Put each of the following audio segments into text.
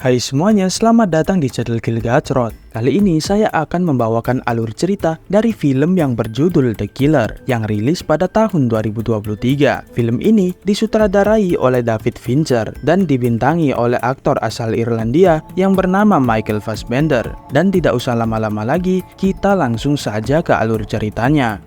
Hai semuanya, selamat datang di channel Gilgacrot. Kali ini saya akan membawakan alur cerita dari film yang berjudul The Killer yang rilis pada tahun 2023. Film ini disutradarai oleh David Fincher dan dibintangi oleh aktor asal Irlandia yang bernama Michael Fassbender. Dan tidak usah lama-lama lagi, kita langsung saja ke alur ceritanya.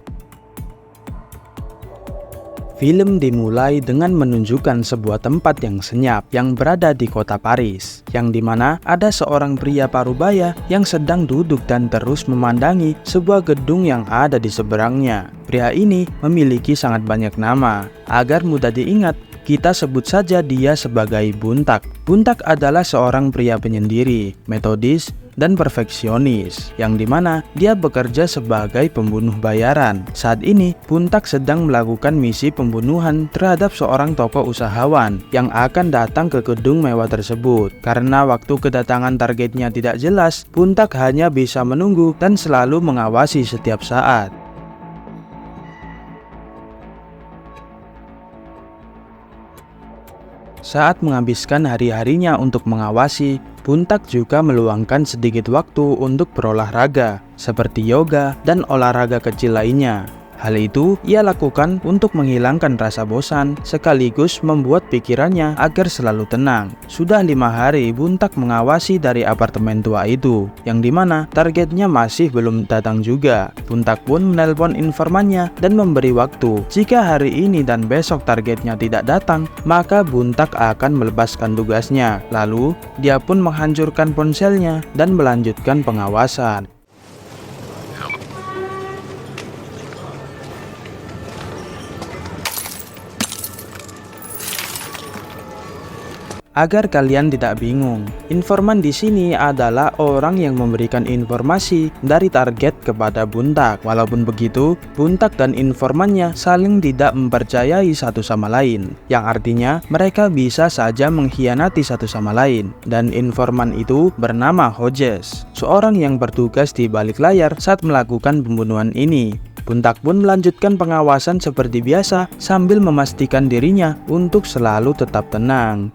Film dimulai dengan menunjukkan sebuah tempat yang senyap yang berada di kota Paris, yang dimana ada seorang pria parubaya yang sedang duduk dan terus memandangi sebuah gedung yang ada di seberangnya. Pria ini memiliki sangat banyak nama. Agar mudah diingat, kita sebut saja dia sebagai Buntak. Buntak adalah seorang pria penyendiri, metodis, dan perfeksionis, yang dimana dia bekerja sebagai pembunuh bayaran. Saat ini, Buntak sedang melakukan misi pembunuhan terhadap seorang tokoh usahawan yang akan datang ke gedung mewah tersebut. Karena waktu kedatangan targetnya tidak jelas, Buntak hanya bisa menunggu dan selalu mengawasi setiap saat. Saat menghabiskan hari-harinya untuk mengawasi, Buntak juga meluangkan sedikit waktu untuk berolahraga, seperti yoga dan olahraga kecil lainnya. Hal itu ia lakukan untuk menghilangkan rasa bosan, sekaligus membuat pikirannya agar selalu tenang. Sudah 5 hari Buntak mengawasi dari apartemen tua itu, yang dimana targetnya masih belum datang juga. Buntak pun menelpon informannya dan memberi waktu. Jika hari ini dan besok targetnya tidak datang, maka Buntak akan melepaskan tugasnya. Lalu, dia pun menghancurkan ponselnya dan melanjutkan pengawasan. Agar kalian tidak bingung, informan di sini adalah orang yang memberikan informasi dari target kepada Buntak. Walaupun begitu, Buntak dan informannya saling tidak mempercayai satu sama lain, yang artinya mereka bisa saja mengkhianati satu sama lain. Dan informan itu bernama Hodges, seorang yang bertugas di balik layar saat melakukan pembunuhan ini. Buntak pun melanjutkan pengawasan seperti biasa sambil memastikan dirinya untuk selalu tetap tenang.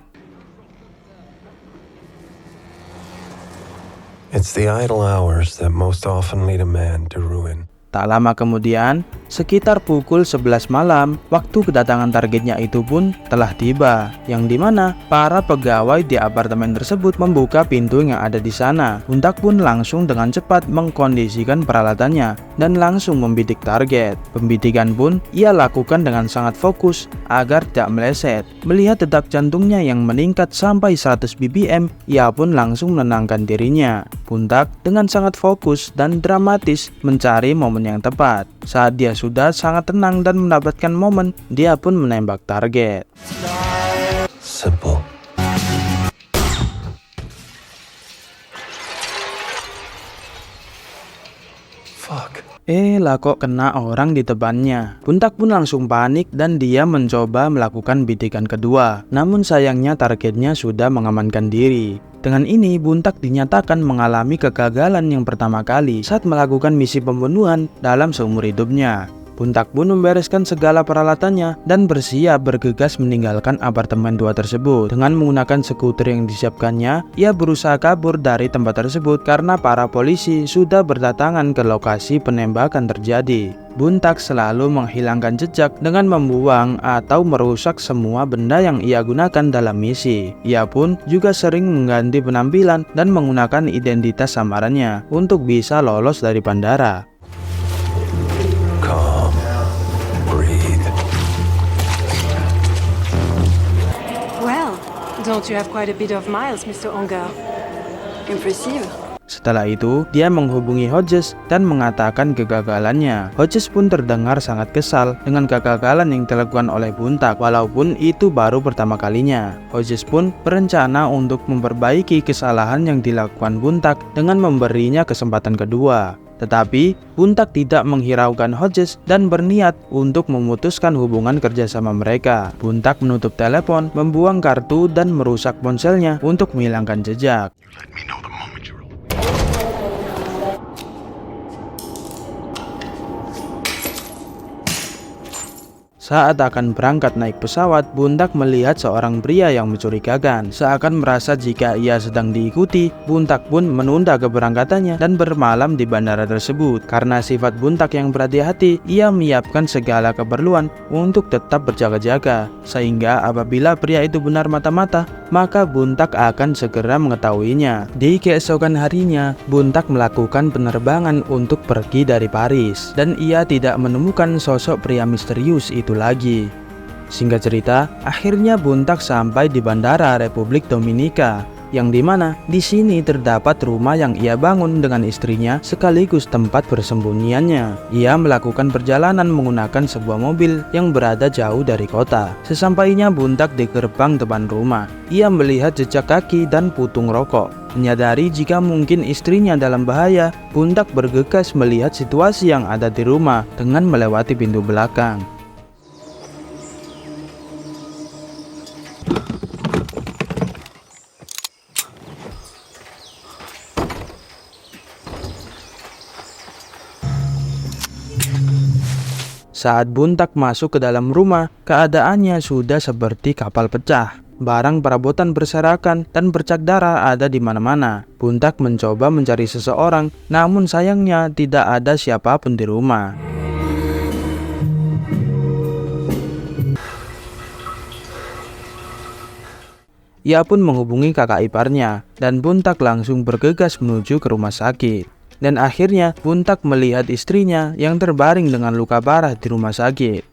It's the idle hours that most often lead a man to ruin. Tak lama kemudian, sekitar pukul 11 malam, waktu kedatangan targetnya itu pun telah tiba, yang dimana para pegawai di apartemen tersebut membuka pintu yang ada di sana. Buntak pun langsung dengan cepat mengkondisikan peralatannya dan langsung membidik target. Pembidikan pun ia lakukan dengan sangat fokus agar tidak meleset. Melihat detak jantungnya yang meningkat sampai 100 BPM, ia pun langsung menenangkan dirinya. Buntak dengan sangat fokus dan dramatis mencari momen yang tepat. Saat dia sudah sangat tenang dan mendapatkan momen, dia pun menembak target. Simple. Fuck. Lah kok kena orang di depannya. Buntak pun langsung panik dan dia mencoba melakukan bidikan kedua. Namun sayangnya targetnya sudah mengamankan diri. Dengan ini, Buntak dinyatakan mengalami kegagalan yang pertama kali saat melakukan misi pembunuhan dalam seumur hidupnya. Buntak pun membereskan segala peralatannya dan bersiap bergegas meninggalkan apartemen tua tersebut. Dengan menggunakan skuter yang disiapkannya, ia berusaha kabur dari tempat tersebut karena para polisi sudah berdatangan ke lokasi penembakan terjadi. Buntak selalu menghilangkan jejak dengan membuang atau merusak semua benda yang ia gunakan dalam misi. Ia pun juga sering mengganti penampilan dan menggunakan identitas samarannya untuk bisa lolos dari bandara. Don't you have quite a bit of miles, Mr. Unger? Impressive. Setelah itu, dia menghubungi Hodges dan mengatakan kegagalannya. Hodges pun terdengar sangat kesal dengan kegagalan yang dilakukan oleh Buntak, walaupun itu baru pertama kalinya. Hodges pun berencana untuk memperbaiki kesalahan yang dilakukan Buntak dengan memberinya kesempatan kedua. Tetapi, Buntak tidak menghiraukan Hodges dan berniat untuk memutuskan hubungan kerjasama mereka. Buntak menutup telepon, membuang kartu, dan merusak ponselnya untuk menghilangkan jejak. Saat akan berangkat naik pesawat, Buntak melihat seorang pria yang mencurigakan. Seakan merasa jika ia sedang diikuti, Buntak pun menunda keberangkatannya dan bermalam di bandara tersebut. Karena sifat Buntak yang berhati-hati, ia menyiapkan segala keperluan untuk tetap berjaga-jaga. Sehingga apabila pria itu benar mata-mata, maka Buntak akan segera mengetahuinya. Di keesokan harinya, Buntak melakukan penerbangan untuk pergi dari Paris. Dan ia tidak menemukan sosok pria misterius itu lagi. Singkat cerita, akhirnya Buntak sampai di Bandara Republik Dominika, yang dimana di sini terdapat rumah yang ia bangun dengan istrinya sekaligus tempat persembunyiannya. Ia melakukan perjalanan menggunakan sebuah mobil yang berada jauh dari kota. Sesampainya Buntak di gerbang depan rumah, ia melihat jejak kaki dan putung rokok. Menyadari jika mungkin istrinya dalam bahaya, Buntak bergegas melihat situasi yang ada di rumah dengan melewati pintu belakang. Saat Buntak masuk ke dalam rumah, keadaannya sudah seperti kapal pecah. Barang perabotan berserakan dan bercak darah ada di mana-mana. Buntak mencoba mencari seseorang, namun sayangnya tidak ada siapapun di rumah. Ia pun menghubungi kakak iparnya, dan Buntak langsung bergegas menuju ke rumah sakit. Dan akhirnya Buntak melihat istrinya yang terbaring dengan luka parah di rumah sakit.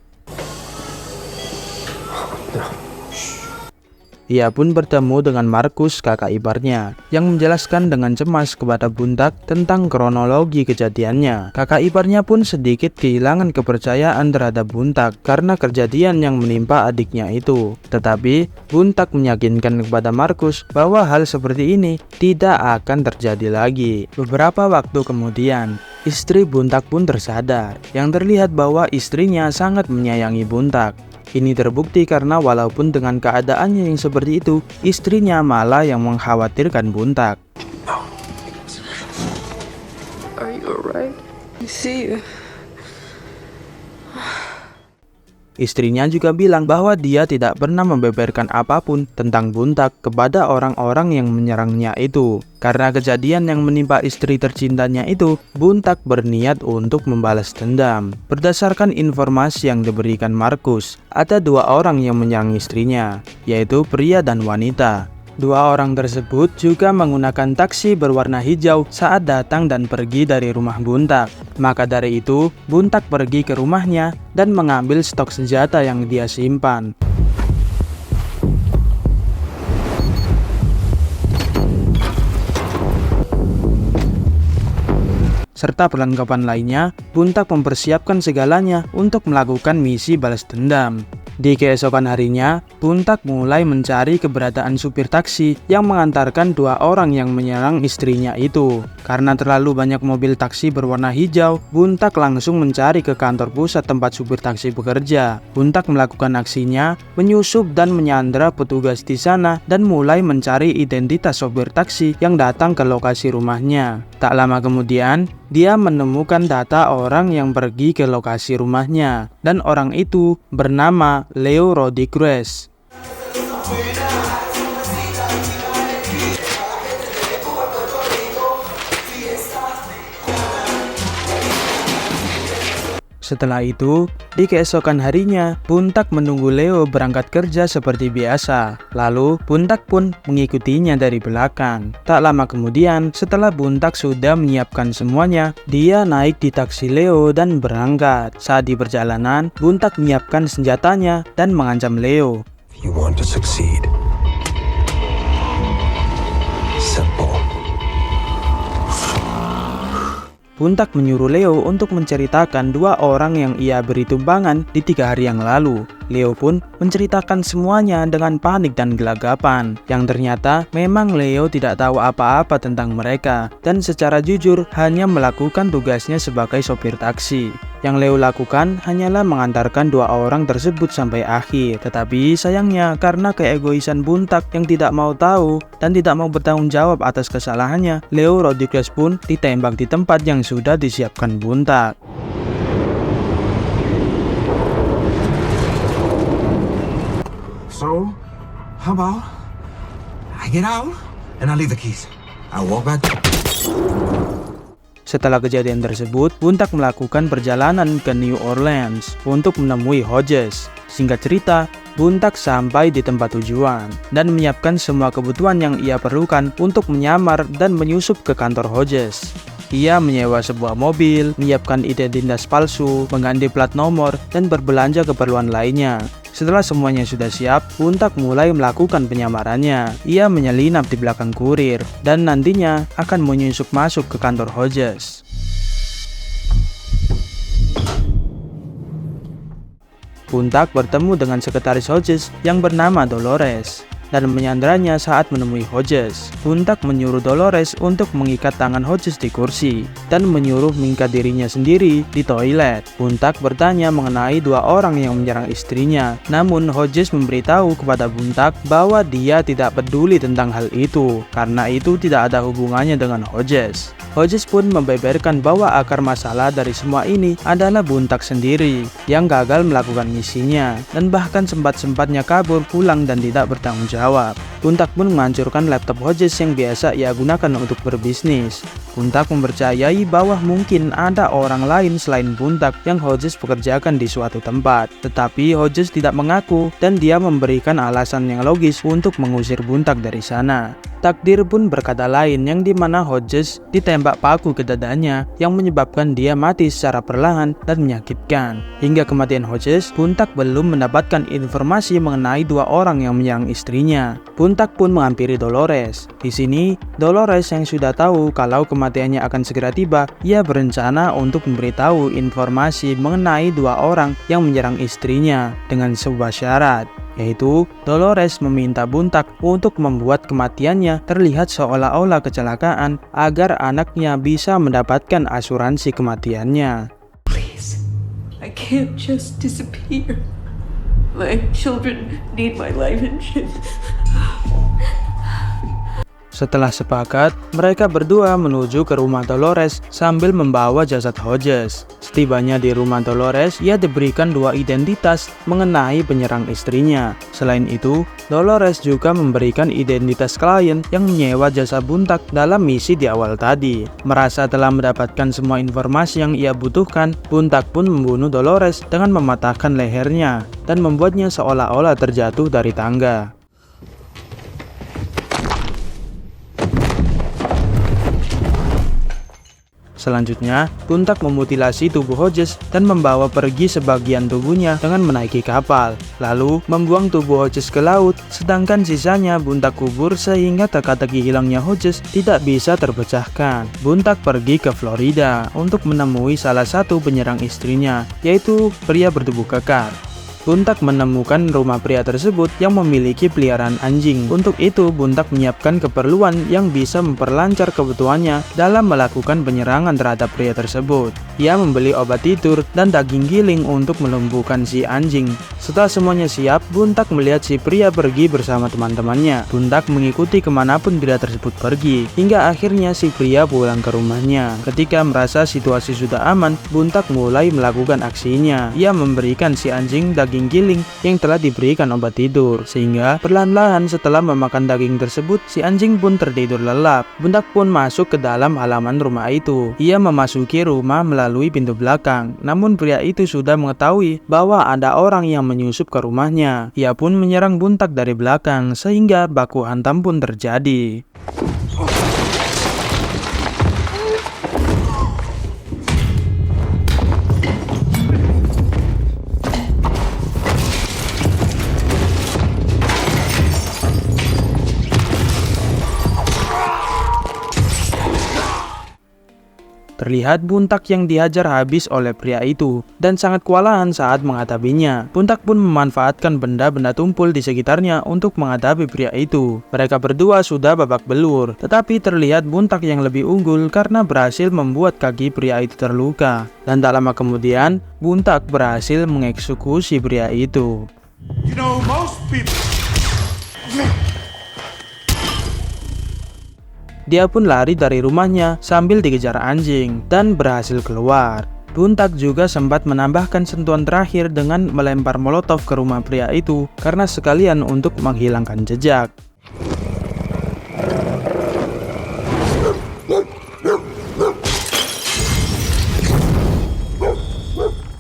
Ia pun bertemu dengan Markus, kakak iparnya, yang menjelaskan dengan cemas kepada Buntak tentang kronologi kejadiannya. Kakak iparnya pun sedikit kehilangan kepercayaan terhadap Buntak karena kejadian yang menimpa adiknya itu. Tetapi Buntak meyakinkan kepada Markus bahwa hal seperti ini tidak akan terjadi lagi. Beberapa waktu kemudian, istri Buntak pun tersadar, yang terlihat bahwa istrinya sangat menyayangi Buntak. Ini terbukti karena walaupun dengan keadaannya yang seperti itu, istrinya malah yang mengkhawatirkan Buntak. Are you alright? I see you. Istrinya juga bilang bahwa dia tidak pernah membeberkan apapun tentang Buntak kepada orang-orang yang menyerangnya itu. Karena kejadian yang menimpa istri tercintanya itu, Buntak berniat untuk membalas dendam. Berdasarkan informasi yang diberikan Markus, ada dua orang yang menyerang istrinya, yaitu pria dan wanita. Dua orang tersebut juga menggunakan taksi berwarna hijau saat datang dan pergi dari rumah Buntak. Maka dari itu, Buntak pergi ke rumahnya dan mengambil stok senjata yang dia simpan. Serta perlengkapan lainnya, Buntak mempersiapkan segalanya untuk melakukan misi balas dendam. Di keesokan harinya, Buntak mulai mencari keberadaan supir taksi yang mengantarkan dua orang yang menyerang istrinya itu. Karena terlalu banyak mobil taksi berwarna hijau, Buntak langsung mencari ke kantor pusat tempat supir taksi bekerja. Buntak melakukan aksinya, menyusup dan menyandra petugas di sana dan mulai mencari identitas sopir taksi yang datang ke lokasi rumahnya. Tak lama kemudian, dia menemukan data orang yang pergi ke lokasi rumahnya, dan orang itu bernama Leo Rodriguez. Setelah itu, di keesokan harinya, Buntak menunggu Leo berangkat kerja seperti biasa. Lalu, Buntak pun mengikutinya dari belakang. Tak lama kemudian, setelah Buntak sudah menyiapkan semuanya, dia naik di taksi Leo dan berangkat. Saat di perjalanan, Buntak menyiapkan senjatanya dan mengancam Leo. If you want to succeed, simple. Buntak menyuruh Leo untuk menceritakan dua orang yang ia beri tumpangan di 3 hari yang lalu. Leo pun menceritakan semuanya dengan panik dan gelagapan. Yang ternyata memang Leo tidak tahu apa-apa tentang mereka dan secara jujur hanya melakukan tugasnya sebagai sopir taksi. Yang Leo lakukan hanyalah mengantarkan dua orang tersebut sampai akhir. Tetapi sayangnya karena keegoisan Buntak yang tidak mau tahu dan tidak mau bertanggung jawab atas kesalahannya, Leo Rodriguez pun ditembak di tempat yang sudah disiapkan Buntak. How about I get out and I leave the keys. I walk back. Setelah kejadian tersebut, Buntak melakukan perjalanan ke New Orleans untuk menemui Hodges. Singkat cerita, Buntak sampai di tempat tujuan dan menyiapkan semua kebutuhan yang ia perlukan untuk menyamar dan menyusup ke kantor Hodges. Ia menyewa sebuah mobil, menyiapkan identitas palsu, mengganti plat nomor, dan berbelanja keperluan lainnya. Setelah semuanya sudah siap, Buntak mulai melakukan penyamarannya. Ia menyelinap di belakang kurir dan nantinya akan menyusup masuk ke kantor Hodges. Buntak bertemu dengan sekretaris Hodges yang bernama Dolores dan menyandaranya saat menemui Hodges. Buntak menyuruh Dolores untuk mengikat tangan Hodges di kursi dan menyuruh mengikat dirinya sendiri di toilet. Buntak bertanya mengenai dua orang yang menyerang istrinya, namun Hodges memberitahu kepada Buntak bahwa dia tidak peduli tentang hal itu karena itu tidak ada hubungannya dengan Hodges. Hodges pun membeberkan bahwa akar masalah dari semua ini adalah Buntak sendiri yang gagal melakukan misinya dan bahkan sempat-sempatnya kabur pulang dan tidak bertanggung jawab. Buntak pun menghancurkan laptop Hodges yang biasa ia gunakan untuk berbisnis. Buntak mempercayai bahwa mungkin ada orang lain selain Buntak yang Hodges pekerjakan di suatu tempat. Tetapi Hodges tidak mengaku dan dia memberikan alasan yang logis untuk mengusir Buntak dari sana. Takdir pun berkata lain yang dimana Hodges ditembak paku ke dadanya yang menyebabkan dia mati secara perlahan dan menyakitkan. Hingga kematian Hodges, Buntak belum mendapatkan informasi mengenai dua orang yang menyerang istrinya. Buntak pun menghampiri Dolores. Di sini, Dolores yang sudah tahu kalau kematiannya akan segera tiba, ia berencana untuk memberitahu informasi mengenai dua orang yang menyerang istrinya dengan sebuah syarat, yaitu Dolores meminta Buntak untuk membuat kematiannya terlihat seolah-olah kecelakaan agar anaknya bisa mendapatkan asuransi kematiannya. Please, I can't just disappear. My children need my life insurance. Setelah sepakat, mereka berdua menuju ke rumah Dolores sambil membawa jasad Hodges. Setibanya di rumah Dolores, ia diberikan dua identitas mengenai penyerang istrinya. Selain itu, Dolores juga memberikan identitas klien yang menyewa jasa Buntak dalam misi di awal tadi. Merasa telah mendapatkan semua informasi yang ia butuhkan, Buntak pun membunuh Dolores dengan mematahkan lehernya dan membuatnya seolah-olah terjatuh dari tangga. Selanjutnya, Buntak memutilasi tubuh Hodges dan membawa pergi sebagian tubuhnya dengan menaiki kapal, lalu membuang tubuh Hodges ke laut, sedangkan sisanya Buntak kubur sehingga teka-teki hilangnya Hodges tidak bisa terpecahkan. Buntak pergi ke Florida untuk menemui salah satu penyerang istrinya, yaitu pria bertubuh kekar. Buntak menemukan rumah pria tersebut yang memiliki peliharaan anjing. Untuk itu, Buntak menyiapkan keperluan yang bisa memperlancar kebutuhannya dalam melakukan penyerangan terhadap pria tersebut. Ia membeli obat tidur dan daging giling untuk melumpuhkan si anjing. Setelah semuanya siap, Buntak melihat si pria pergi bersama teman-temannya. Buntak mengikuti kemanapun pria tersebut pergi, hingga akhirnya si pria pulang ke rumahnya. Ketika merasa situasi sudah aman, Buntak mulai melakukan aksinya. Ia memberikan si anjing daging giling yang telah diberikan obat tidur, sehingga perlahan-lahan setelah memakan daging tersebut, si anjing pun tertidur lelap. Buntak pun masuk ke dalam halaman rumah itu. Ia memasuki rumah melalui pintu belakang, namun pria itu sudah mengetahui bahwa ada orang yang menyusup ke rumahnya. Ia pun menyerang Buntak dari belakang, sehingga baku hantam pun terjadi. Terlihat Buntak yang dihajar habis oleh pria itu dan sangat kewalahan saat menghadapinya. Buntak pun memanfaatkan benda-benda tumpul di sekitarnya untuk menghadapi pria itu. Mereka berdua sudah babak belur, tetapi terlihat Buntak yang lebih unggul karena berhasil membuat kaki pria itu terluka. Dan tak lama kemudian, Buntak berhasil mengeksekusi pria itu. You know, most people. Dia pun lari dari rumahnya sambil dikejar anjing dan berhasil keluar. Buntak juga sempat menambahkan sentuhan terakhir dengan melempar molotov ke rumah pria itu karena sekalian untuk menghilangkan jejak.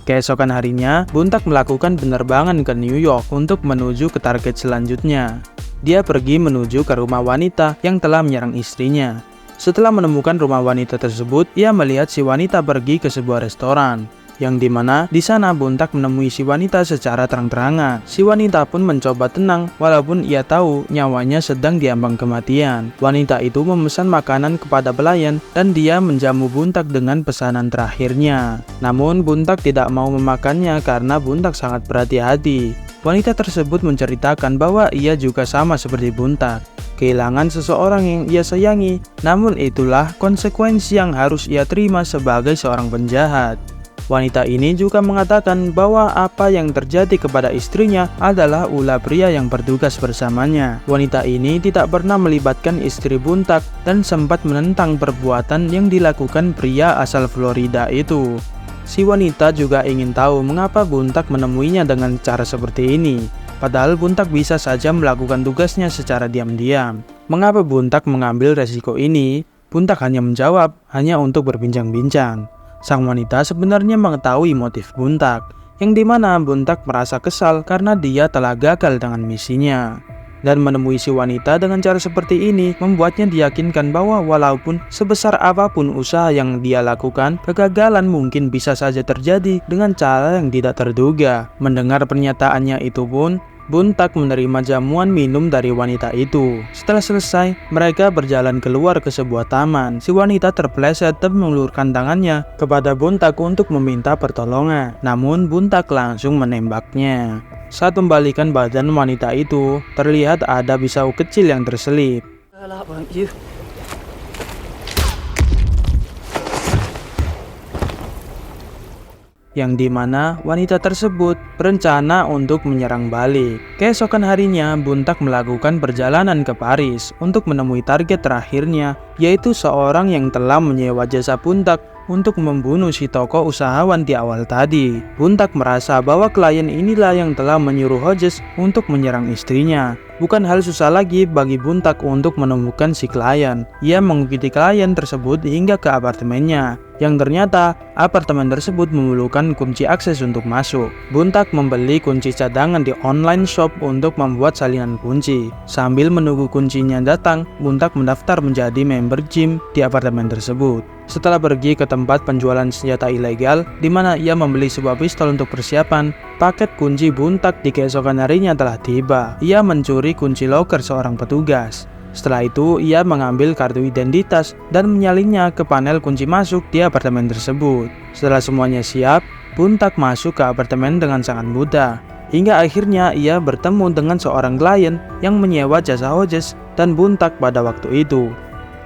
Keesokan harinya, Buntak melakukan penerbangan ke New York untuk menuju ke target selanjutnya. Dia pergi menuju ke rumah wanita yang telah menyerang istrinya. Setelah menemukan rumah wanita tersebut, ia melihat si wanita pergi ke sebuah restoran, yang dimana di sana Buntak menemui si wanita secara terang-terangan. Si wanita pun mencoba tenang walaupun ia tahu nyawanya sedang diambang kematian. Wanita itu memesan makanan kepada pelayan dan dia menjamu Buntak dengan pesanan terakhirnya. Namun Buntak tidak mau memakannya karena Buntak sangat berhati-hati. Wanita tersebut menceritakan bahwa ia juga sama seperti Buntak, kehilangan seseorang yang ia sayangi. Namun itulah konsekuensi yang harus ia terima sebagai seorang penjahat. Wanita ini juga mengatakan bahwa apa yang terjadi kepada istrinya adalah ulah pria yang bertugas bersamanya. Wanita ini tidak pernah melibatkan istri Buntak dan sempat menentang perbuatan yang dilakukan pria asal Florida itu. Si wanita juga ingin tahu mengapa Buntak menemuinya dengan cara seperti ini. Padahal Buntak bisa saja melakukan tugasnya secara diam-diam. Mengapa Buntak mengambil resiko ini? Buntak hanya menjawab hanya untuk berbincang-bincang. Sang wanita sebenarnya mengetahui motif Buntak, yang dimana Buntak merasa kesal karena dia telah gagal dengan misinya. Dan menemui si wanita dengan cara seperti ini membuatnya diyakinkan bahwa walaupun sebesar apapun usaha yang dia lakukan, kegagalan mungkin bisa saja terjadi dengan cara yang tidak terduga. Mendengar pernyataannya itu pun, Buntak menerima jamuan minum dari wanita itu. Setelah selesai, mereka berjalan keluar ke sebuah taman. Si wanita terpeleset dan mengulurkan tangannya kepada Buntak untuk meminta pertolongan. Namun Buntak langsung menembaknya. Saat membalikan badan wanita itu, terlihat ada pisau kecil yang terselip. Yang dimana wanita tersebut berencana untuk menyerang balik. Keesokan harinya, Buntak melakukan perjalanan ke Paris untuk menemui target terakhirnya, yaitu seorang yang telah menyewa jasa Buntak untuk membunuh si tokoh usahawan di awal tadi. Buntak merasa bahwa klien inilah yang telah menyuruh Hodges untuk menyerang istrinya. Bukan hal susah lagi bagi Buntak untuk menemukan si klien. Ia mengikuti klien tersebut hingga ke apartemennya, yang ternyata apartemen tersebut memerlukan kunci akses untuk masuk. Buntak membeli kunci cadangan di online shop untuk membuat salinan kunci. Sambil menunggu kuncinya datang, Buntak mendaftar menjadi member gym di apartemen tersebut. Setelah pergi ke tempat penjualan senjata ilegal, di mana ia membeli sebuah pistol untuk persiapan, paket kunci Buntak di keesokan harinya telah tiba. Ia mencuri kunci loker seorang petugas. Setelah itu, ia mengambil kartu identitas dan menyalinnya ke panel kunci masuk di apartemen tersebut. Setelah semuanya siap, Buntak masuk ke apartemen dengan sangat mudah. Hingga akhirnya ia bertemu dengan seorang klien yang menyewa jasa Hodges dan Buntak pada waktu itu.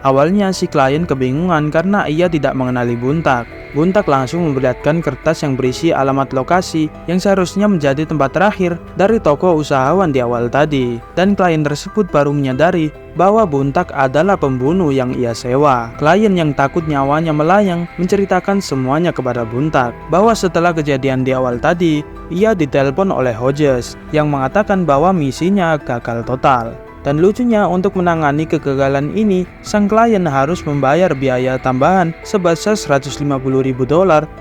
Awalnya si klien kebingungan karena ia tidak mengenali Buntak. Buntak langsung memperlihatkan kertas yang berisi alamat lokasi yang seharusnya menjadi tempat terakhir dari toko usahawan di awal tadi. Dan klien tersebut baru menyadari bahwa Buntak adalah pembunuh yang ia sewa. Klien yang takut nyawanya melayang menceritakan semuanya kepada Buntak, bahwa setelah kejadian di awal tadi, ia ditelepon oleh Hodges yang mengatakan bahwa misinya gagal total. Dan lucunya, untuk menangani kegagalan ini, sang klien harus membayar biaya tambahan sebesar $150.000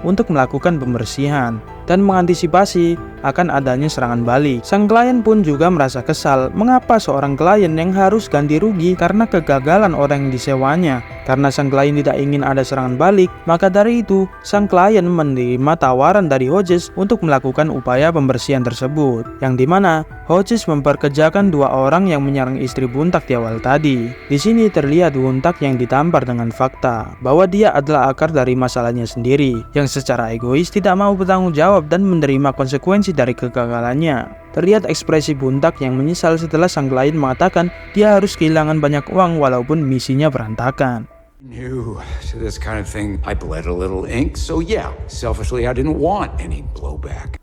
untuk melakukan pembersihan dan mengantisipasi akan adanya serangan balik. Sang klien pun juga merasa kesal mengapa seorang klien yang harus ganti rugi karena kegagalan orang yang disewanya. Karena sang klien tidak ingin ada serangan balik, maka dari itu sang klien menerima tawaran dari Hodges untuk melakukan upaya pembersihan tersebut, yang dimana Hodges memperkerjakan 2 orang yang menyerang istri Buntak di awal tadi. Di sini terlihat Buntak yang ditampar dengan fakta bahwa dia adalah akar dari masalahnya sendiri, yang secara egois tidak mau bertanggung jawab dan menerima konsekuensi dari kegagalannya. Terlihat ekspresi Buntak yang menyesal setelah sang klien mengatakan dia harus kehilangan banyak uang walaupun misinya berantakan. New to this kind of thing, I bled a little ink, so yeah, selfishly I didn't want any blowback.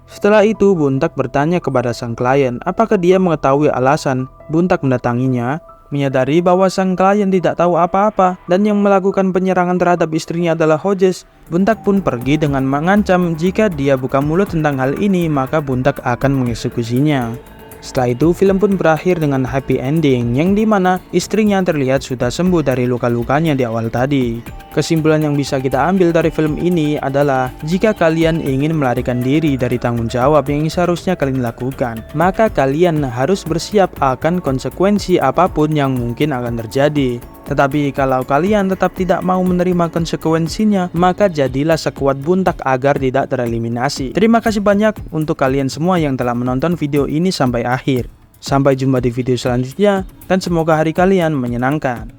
Setelah itu, Buntak bertanya kepada sang klien apakah dia mengetahui alasan Buntak mendatanginya. Menyadari bahwa sang klien tidak tahu apa-apa dan yang melakukan penyerangan terhadap istrinya adalah Hodges, Buntak pun pergi dengan mengancam jika dia buka mulut tentang hal ini maka Buntak akan mengeksekusinya. Setelah itu film pun berakhir dengan happy ending yang dimana istrinya terlihat sudah sembuh dari luka-lukanya di awal tadi. Kesimpulan yang bisa kita ambil dari film ini adalah jika kalian ingin melarikan diri dari tanggung jawab yang seharusnya kalian lakukan, maka kalian harus bersiap akan konsekuensi apapun yang mungkin akan terjadi. Tetapi kalau kalian tetap tidak mau menerima konsekuensinya, maka jadilah sekuat Buntak agar tidak tereliminasi. Terima kasih banyak untuk kalian semua yang telah menonton video ini sampai akhir. Sampai jumpa di video selanjutnya dan semoga hari kalian menyenangkan.